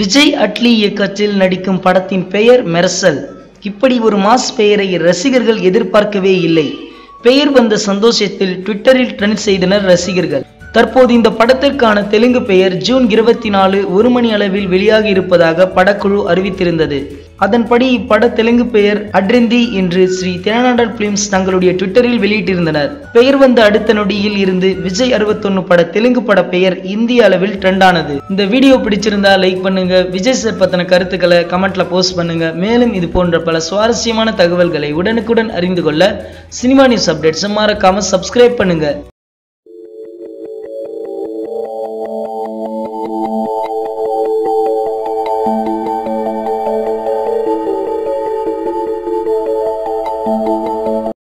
விஜய் அட்லி இயக்கத்தில் நடிக்கும் படத்தின் பெயர் மெர்சல். இப்படி ஒரு மாஸ் பெயரை ரசிகர்கள் எதிர்பார்க்கவே இல்லை. பெயர் வந்த சந்தோஷத்தில் ட்விட்டரில் ட்ரெண்ட் செய்தனர் ரசிகர்கள். தற்போது இந்த படத்திற்கான தெலுங்கு பெயர் ஜூன் 24 1 மணி அளவில் வெளியாகி இருப்பதாக படக்குழு அறிவித்திருந்தது. அதன்படி இப்பட தெலுங்கு பெயர் அட்ரிந்தி என்று ஸ்ரீ தேனாண்டல் பிலிம்ஸ் தங்களுடைய ட்விட்டரில் வெளியிட்டிருந்தனர். பெயர் வந்த அடுத்த நொடியில் இருந்து விஜய் 61 பட தெலுங்கு பட பெயர் இந்திய அளவில் ட்ரெண்ட் ஆனது. இந்த வீடியோ பிடிச்சிருந்தா லைக் பண்ணுங்க. விஜய் சார் பத்தின கருத்துக்களை கமெண்ட்ல போஸ்ட் பண்ணுங்க. மேலும் இது போன்ற பல சுவாரஸ்யமான தகவல்களை உடனுக்குடன் அறிந்து கொள்ள சினிமா நியூஸ் அப்டேட்ஸ் மறக்காம சப்ஸ்கிரைப் பண்ணுங்க.